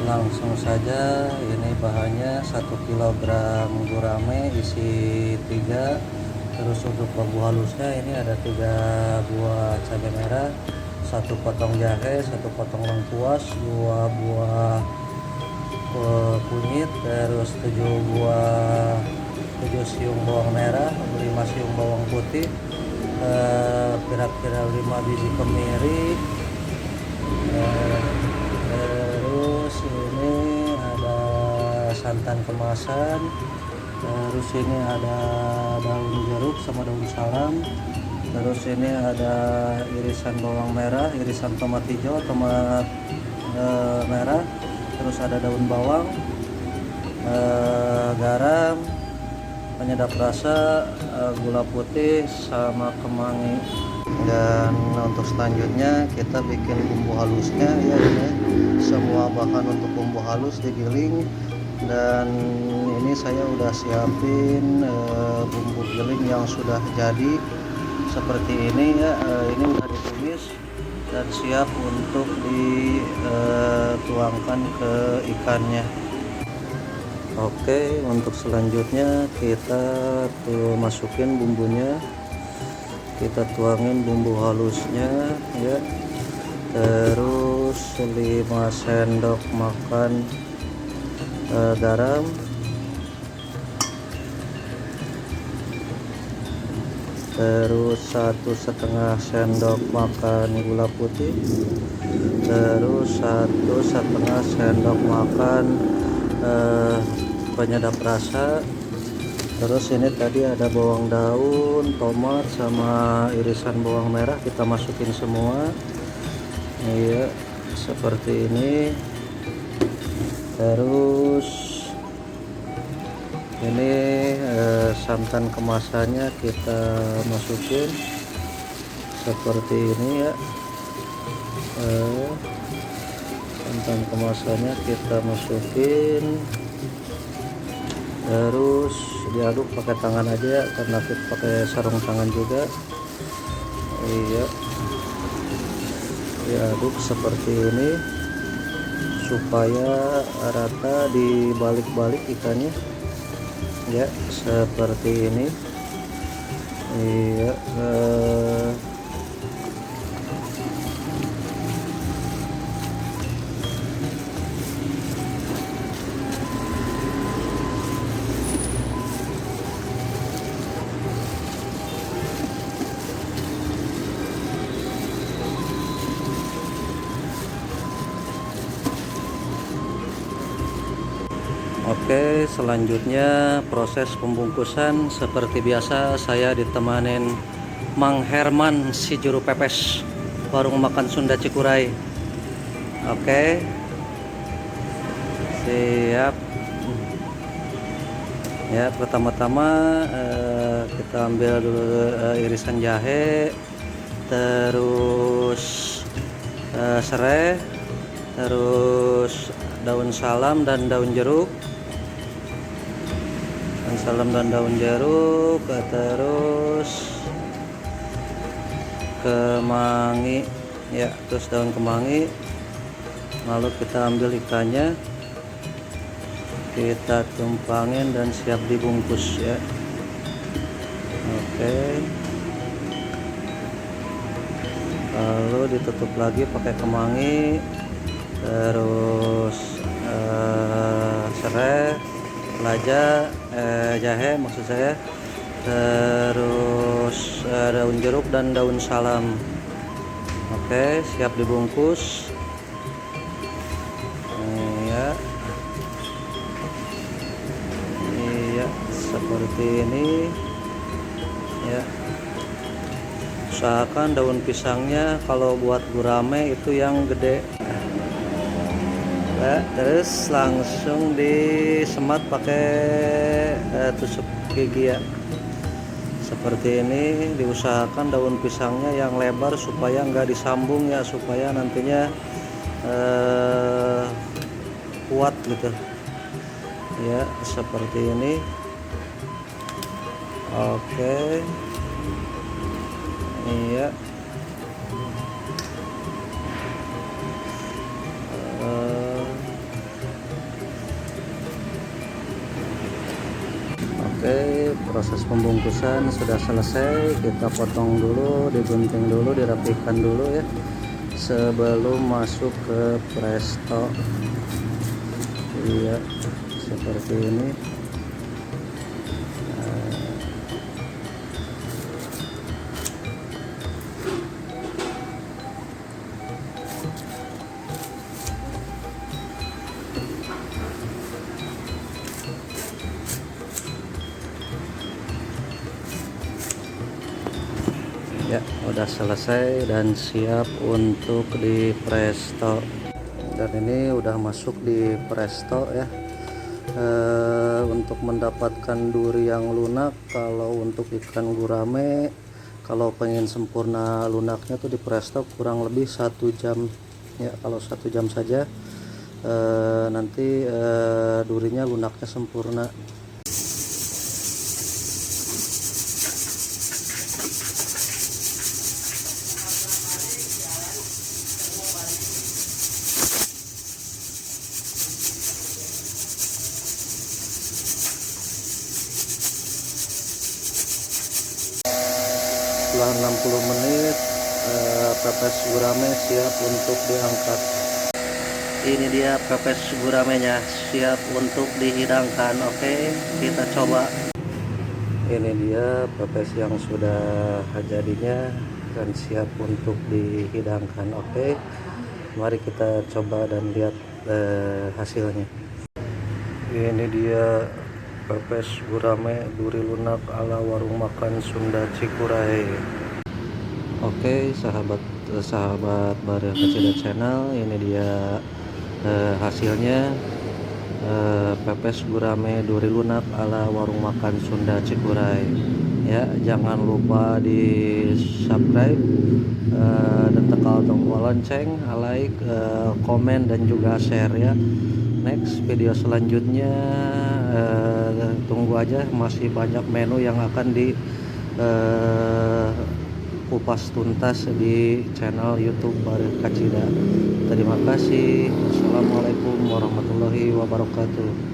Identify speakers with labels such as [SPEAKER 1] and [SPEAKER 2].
[SPEAKER 1] Langsung saja, ini bahannya 1 kilogram gurame isi 3. Terus untuk bumbu halusnya ini ada 3 buah cabai merah, 1 potong jahe, 1 potong lengkuas, 2 buah kunyit, terus 7 siung bawang merah, 5 siung bawang putih, kira-kira 5 biji kemiri, terus ini ada santan kemasan, terus ini ada daun jeruk sama daun salam, terus ini ada irisan bawang merah, irisan tomat hijau, tomat merah, terus ada daun bawang, garam, penyedap rasa, gula putih sama kemangi. Dan untuk selanjutnya kita bikin bumbu halusnya ya, ini semua bahan untuk bumbu halus digiling, dan ini saya udah siapin bumbu giling yang sudah jadi seperti ini ya. Ini udah ditumis dan siap untuk dituangkan ke ikannya. Oke, untuk selanjutnya kita masukin bumbunya, kita tuangin bumbu halusnya ya, terus 5 sendok makan garam, terus 1,5 sendok makan gula putih, terus 1,5 sendok makan penyedap rasa. Terus ini tadi ada bawang daun, tomat, sama irisan bawang merah, kita masukin semua. Iya, seperti ini. Terus ini santan kemasannya kita masukin seperti ini ya. Santan kemasannya kita masukin, terus diaduk pakai tangan aja ya, karena kita pakai sarung tangan juga. Iya, diaduk seperti ini supaya rata, dibalik-balik ikannya ya, seperti ini. Iya, Oke, selanjutnya proses pembungkusan seperti biasa, saya ditemanin Mang Herman si juru pepes warung makan Sunda Cikuray. Oke, siap ya. Pertama-tama kita ambil dulu irisan jahe, terus serai, terus daun salam dan daun jeruk, terus kemangi ya, terus daun kemangi. Lalu kita ambil ikannya, kita tumpangin dan siap dibungkus ya. Oke, lalu ditutup lagi pakai kemangi, terus serai, lada, jahe maksud saya, terus daun jeruk dan daun salam. Oke, siap dibungkus. Iya, seperti ini ya. Usahakan daun pisangnya kalau buat gurame itu yang gede. Terus langsung disemat pakai tusuk gigi ya, seperti ini. Diusahakan daun pisangnya yang lebar supaya nggak disambung ya, supaya nantinya kuat gitu ya, seperti ini. Oke, iya. Oke, proses pembungkusan sudah selesai. Kita potong dulu, digunting dulu, dirapikan dulu ya sebelum masuk ke presto. Iya, seperti ini. Ya, udah selesai dan siap untuk di presto. Dan ini udah masuk di presto ya. Untuk mendapatkan duri yang lunak, kalau untuk ikan gurame, kalau pengen sempurna lunaknya tuh di presto kurang lebih 1 jam ya. Kalau 1 jam saja nanti durinya lunaknya sempurna. Setelah 60 menit pepes gurame siap untuk diangkat. Ini dia pepes guramenya siap untuk dihidangkan. Oke, kita coba. Ini dia pepes yang sudah jadinya dan siap untuk dihidangkan. Oke, mari kita coba dan lihat hasilnya. Ini dia pepes gurame duri lunak ala warung makan Sunda Cikuray. Oke, sahabat Baril Kacida Channel, ini dia hasilnya. Pepes gurame duri lunak ala warung makan Sunda Cikuray ya. Jangan lupa di subscribe dan tekan tombol lonceng, like, komen dan juga share ya. Next video selanjutnya tunggu aja, masih banyak menu yang akan di kupas tuntas di channel YouTube Baril Kacida. Terima kasih. Wassalamualaikum warahmatullahi wabarakatuh.